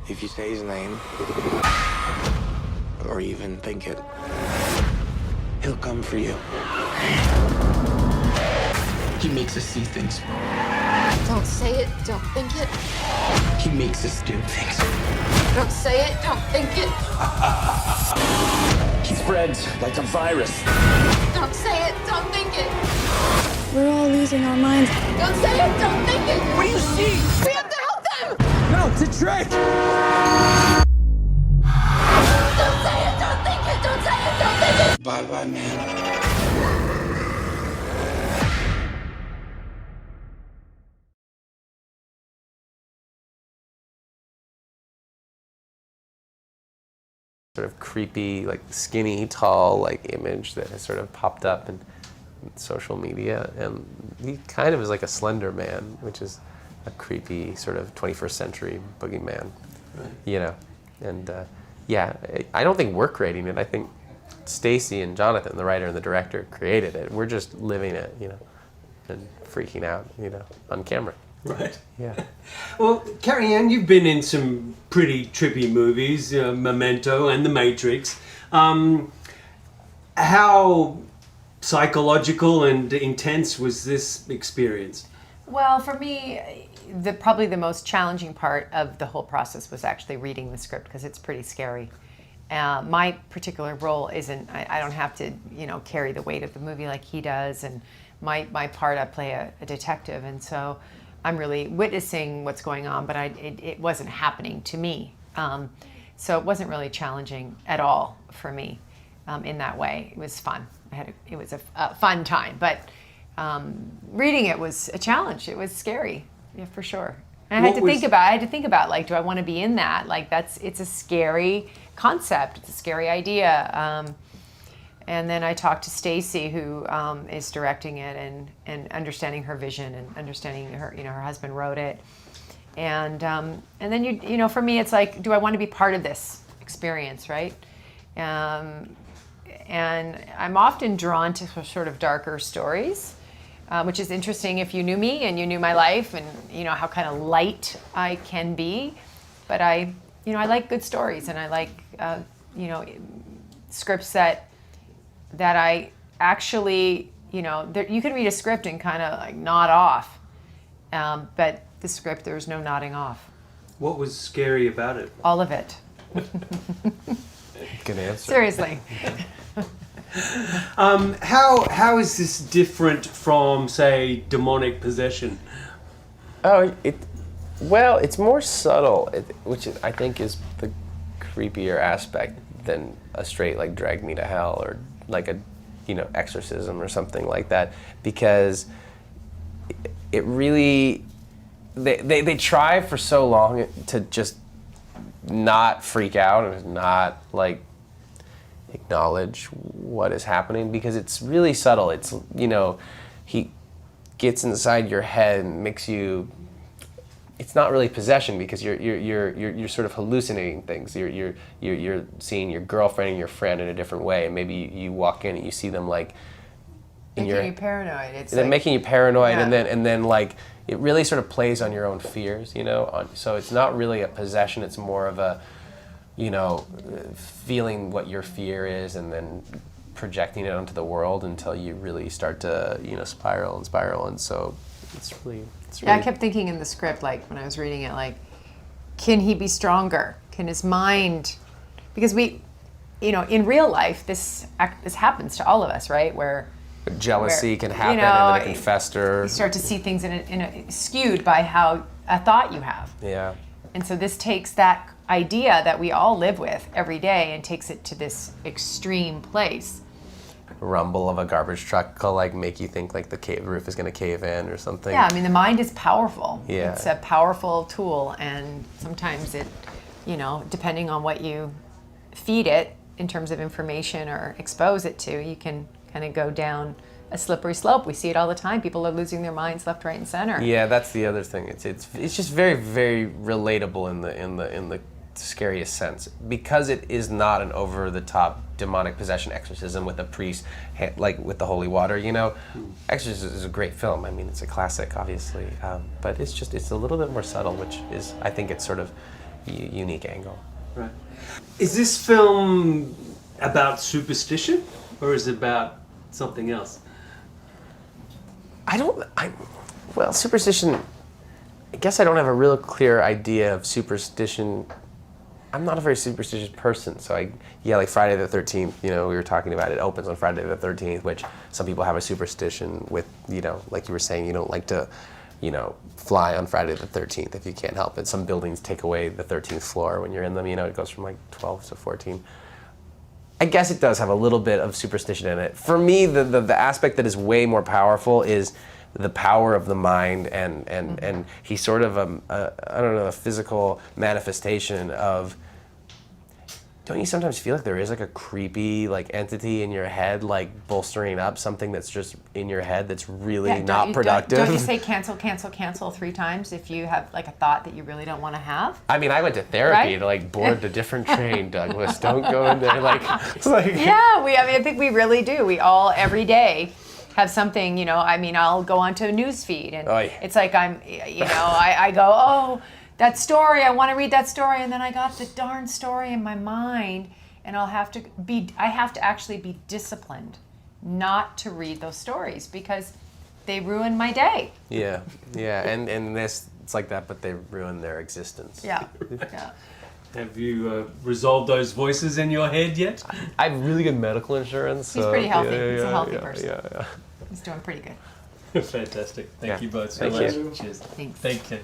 If you say his name, or even think it, he'll come for you. He makes us see things. Don't say it, don't think it. He makes us do things. Don't say it, don't think it. He spreads like a virus. Don't say it, don't think it. We're all losing our minds. Don't say it, don't think it. What do you see? We have to help them. No, it's a trick! Don't say it, don't think it. Don't say it, don't think it. Bye-bye, man. Sort of creepy, like skinny, tall, like image that has sort of popped up in social media, and he kind of is like a Slender Man, which is a creepy sort of 21st century boogeyman, right. You know, and yeah, I don't think we're creating it. I think Stacy and Jonathan, the writer and the director, created it. We're just living it, you know, and freaking out, you know, on camera. Right. Yeah. Well, Carrie Ann, you've been in some pretty trippy movies, Memento and The Matrix. How psychological and intense was this experience? Well, for me, probably the most challenging part of the whole process was actually reading the script, because it's pretty scary. My particular role isn't, I don't have to, you know, carry the weight of the movie like he does, and my part, I play a detective, and so I'm really witnessing what's going on, but it wasn't happening to me. So it wasn't really challenging at all for me in that way. It was fun. It was a fun time, but reading it was a challenge. It was scary, yeah, for sure. And I had to think about like, do I want to be in that? Like, it's a scary concept. It's a scary idea. And then I talked to Stacy, who is directing it, and understanding her vision and understanding her, you know, her husband wrote it. And then you know, for me, it's like, do I want to be part of this experience, right? And I'm often drawn to sort of darker stories, which is interesting if you knew me and you knew my life and you know how kind of light I can be. But I like good stories, and I like you know, scripts that I actually, you know, you can read a script and kind of like nod off, but the script, there's no nodding off. What was scary about it? All of it. Good answer. Seriously. How is this different from, say, demonic possession? Oh, well, it's more subtle, which I think is the creepier aspect than a straight like Drag Me to Hell or like a, you know, exorcism or something like that, because it really, they try for so long to just not freak out and not like acknowledge what is happening, because it's really subtle. It's, you know, he gets inside your head and makes you, it's not really possession, because you're sort of hallucinating things. You're seeing your girlfriend and your friend in a different way, and maybe you walk in and you see them like making you paranoid. It's then like, making you paranoid, yeah. and then like it really sort of plays on your own fears, you know. So it's not really a possession. It's more of a, you know, feeling what your fear is and then projecting it onto the world until you really start to, you know, spiral, and so it's really. Yeah, I kept thinking in the script, like when I was reading it, like, can he be stronger? Can his mind? Because we, you know, in real life, this happens to all of us, right? Where jealousy can happen, you know, and then it can fester. You start to see things in a skewed by how a thought you have. Yeah. And so this takes that idea that we all live with every day and takes it to this extreme place. Rumble of a garbage truck will like make you think like the roof is going to cave in or something. Yeah, I mean, the mind is powerful. Yeah. It's a powerful tool, and sometimes it, you know, depending on what you feed it in terms of information or expose it to, you can kind of go down a slippery slope. We see it all the time. People are losing their minds left, right, and center. Yeah, that's the other thing. It's just very, very relatable in the scariest sense, because it is not an over-the-top demonic possession exorcism with a priest, like with the holy water, you know. Exorcism is a great film. I mean, it's a classic, obviously, but it's a little bit more subtle, which is, I think, it's sort of unique angle. Right. Is this film about superstition, or is it about something else? Well, superstition, I guess I don't have a real clear idea of superstition. I'm not a very superstitious person, so like Friday the 13th, we were talking about it, opens on Friday the 13th, which some people have a superstition with, like you were saying, you don't like to, fly on Friday the 13th if you can't help it. Some buildings take away the 13th floor when you're in them, it goes from like 12 to 14. I guess it does have a little bit of superstition in it. For me, the aspect that is way more powerful is the power of the mind, and he's sort of a physical manifestation of. Don't you sometimes feel like there is like a creepy entity in your head, bolstering up something that's just in your head that's really not productive? Don't you say cancel 3 times if you have a thought that you really don't want to have? I mean, I went to therapy Right? to board the different train, Douglas. Don't go in there Yeah, I think we really do. We all every day have something. I'll go onto a news feed and Oy. it's like I go, oh, that story, I want to read that story, and then I got the darn story in my mind, and I have to actually be disciplined not to read those stories because they ruin my day. Yeah, and this it's like that, but they ruin their existence. Yeah. Have you resolved those voices in your head yet? I have really good medical insurance. He's so pretty healthy. Yeah, He's a yeah, healthy yeah, person. Yeah. He's doing pretty good. Fantastic. Thank Yeah. you both so Thank much. you. Cheers. Thanks. Thank you.